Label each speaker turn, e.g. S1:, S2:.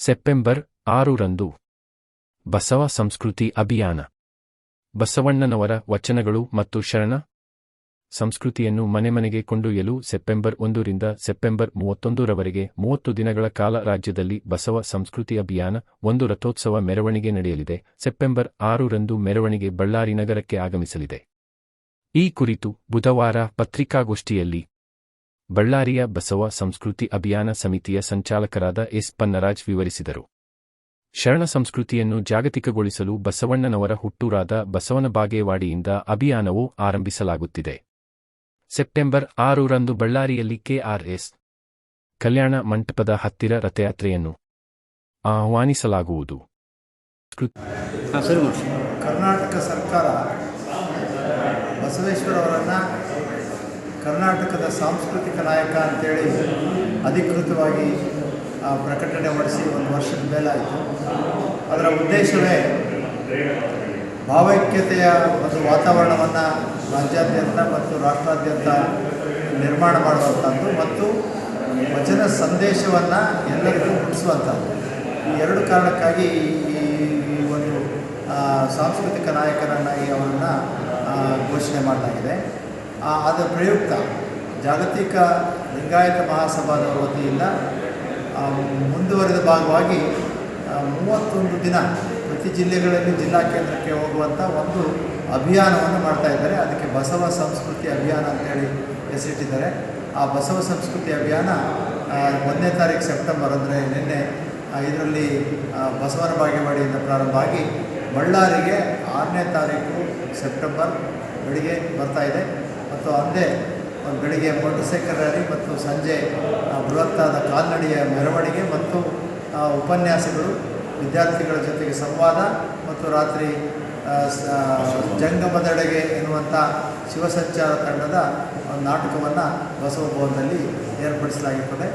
S1: September 6ರಂದು Basava ಸಂಸ್ಕೃತಿ ಅಭಿಯಾನ. ಬಸವಣ್ಣನವರ ವಚನಗಳು ಮತ್ತು ಶರಣ ಸಂಸ್ಕೃತಿಯನ್ನು ಮನೆಮನೆಗೆ ಕೊಂಡೊಯ್ಯಲು ಸೆಪ್ಟೆಂಬರ್ 1ರಿಂದ ಸೆಪ್ಟೆಂಬರ್ 31ರವರೆಗೆ 30 ದಿನಗಳ ಕಾಲ ರಾಜ್ಯದಲ್ಲಿ ಬಸವ ಸಂಸ್ಕೃತಿ ಅಭಿಯಾನ ಒಂದು ರಥೋತ್ಸವ ಮೆರವಣಿಗೆ ನಡೆಯಲಿದೆ. ಸೆಪ್ಟೆಂಬರ್ 6ರಂದು ಮೆರವಣಿಗೆ ಬಳ್ಳಾರಿ ನಗರಕ್ಕೆ ಆಗಮಿಸಲಿದೆ. ಈ ಕುರಿತು ಬುಧವಾರ ಪತ್ರಿಕಾಗೋಷ್ಠಿಯಲ್ಲಿ ಬಳ್ಳಾರಿಯ ಬಸವ ಸಂಸ್ಕೃತಿ ಅಭಿಯಾನ ಸಮಿತಿಯ ಸಂಚಾಲಕರಾದ ಎಸ್. ಪನ್ನರಾಜ್ ವಿವರಿಸಿದರು. ಶರಣ ಸಂಸ್ಕೃತಿಯನ್ನು ಜಾಗತಿಕಗೊಳಿಸಲು ಬಸವಣ್ಣನವರ ಹುಟ್ಟೂರಾದ ಬಸವನ ಬಾಗೇವಾಡಿಯಿಂದ ಅಭಿಯಾನವು ಆರಂಭಿಸಲಾಗುತ್ತಿದೆ. ಸೆಪ್ಟೆಂಬರ್ 6ರಂದು ಬಳ್ಳಾರಿಯಲ್ಲಿ ಕೆಆರ್ಎಸ್ ಕಲ್ಯಾಣ ಮಂಟಪದ ಹತ್ತಿರ ರಥಯಾತ್ರೆಯನ್ನು ಆಹ್ವಾನಿಸಲಾಗುವುದು.
S2: ಕರ್ನಾಟಕ ಸರ್ಕಾರ ಬಸವೇಶ್ವರವರನ್ನು ಕರ್ನಾಟಕದ ಸಾಂಸ್ಕೃತಿಕ ನಾಯಕ ಅಂತೇಳಿ ಅಧಿಕೃತವಾಗಿ ಪ್ರಕಟಣೆ ಮಾಡಿಸಿ 1 ವರ್ಷದ ಮೇಲಾಯಿತು. ಅದರ ಉದ್ದೇಶವೇ ಭಾವೈಕ್ಯತೆಯ ಒಂದು ವಾತಾವರಣವನ್ನು ರಾಜ್ಯಾದ್ಯಂತ ಮತ್ತು ರಾಷ್ಟ್ರಾದ್ಯಂತ ನಿರ್ಮಾಣ ಮಾಡುವಂಥದ್ದು ಮತ್ತು ವಚನ ಸಂದೇಶವನ್ನು ಎಲ್ಲರಿಗೂ ಮುಟ್ಟಿಸುವಂಥದ್ದು. ಈ 2 ಕಾರಣಕ್ಕಾಗಿ ಈ ಒಂದು ಸಾಂಸ್ಕೃತಿಕ ನಾಯಕರನ್ನಾಗಿ ಅವರನ್ನು ಘೋಷಣೆ ಮಾಡಲಾಗಿದೆ. ಅದರ ಪ್ರಯುಕ್ತ ಜಾಗತಿಕ ಲಿಂಗಾಯತ ಮಹಾಸಭಾದ ವತಿಯಿಂದ ಮುಂದುವರೆದ ಭಾಗವಾಗಿ 31 ದಿನ ಪ್ರತಿ ಜಿಲ್ಲೆಗಳಲ್ಲಿ ಜಿಲ್ಲಾ ಕೇಂದ್ರಕ್ಕೆ ಹೋಗುವಂಥ ಒಂದು ಅಭಿಯಾನವನ್ನು ಮಾಡ್ತಾಯಿದ್ದಾರೆ. ಅದಕ್ಕೆ ಬಸವ ಸಂಸ್ಕೃತಿ ಅಭಿಯಾನ ಅಂತೇಳಿ ಹೆಸರಿಟ್ಟಿದ್ದಾರೆ. ಆ ಬಸವ ಸಂಸ್ಕೃತಿ ಅಭಿಯಾನ 1ನೇ ತಾರೀಕು ಸೆಪ್ಟೆಂಬರ್ ಅಂದರೆ ನಿನ್ನೆ ಇದರಲ್ಲಿ ಬಸವನ ಬಾಗೇವಾಡಿಯಿಂದ ಪ್ರಾರಂಭ ಆಗಿ ಬಳ್ಳಾರಿಗೆ 6ನೇ ತಾರೀಕು ಸೆಪ್ಟೆಂಬರ್ ಬೆಳಿಗ್ಗೆ ಬರ್ತಾಯಿದೆ. ಮತ್ತು ಅಂದೇ ಬೆಳಿಗ್ಗೆ ಮೋಟರ್ ಸೈಕಲ್ ರ್ಯಾಲಿ ಮತ್ತು ಸಂಜೆ ಬೃಹತ್ತಾದ ಕಾಲ್ನಡಿಗೆಯ ಮೆರವಣಿಗೆ ಮತ್ತು ಉಪನ್ಯಾಸಗಳು, ವಿದ್ಯಾರ್ಥಿಗಳ ಜೊತೆಗೆ ಸಂವಾದ ಮತ್ತು ರಾತ್ರಿ ಜಂಗಮದೆಡೆಗೆ ಎನ್ನುವಂಥ ಶಿವಸಂಚಾರ ತಂಡದ ನಾಟಕವನ್ನು ಬಸವ ಭವನದಲ್ಲಿ ಏರ್ಪಡಿಸಲಾಗಿರುತ್ತದೆ.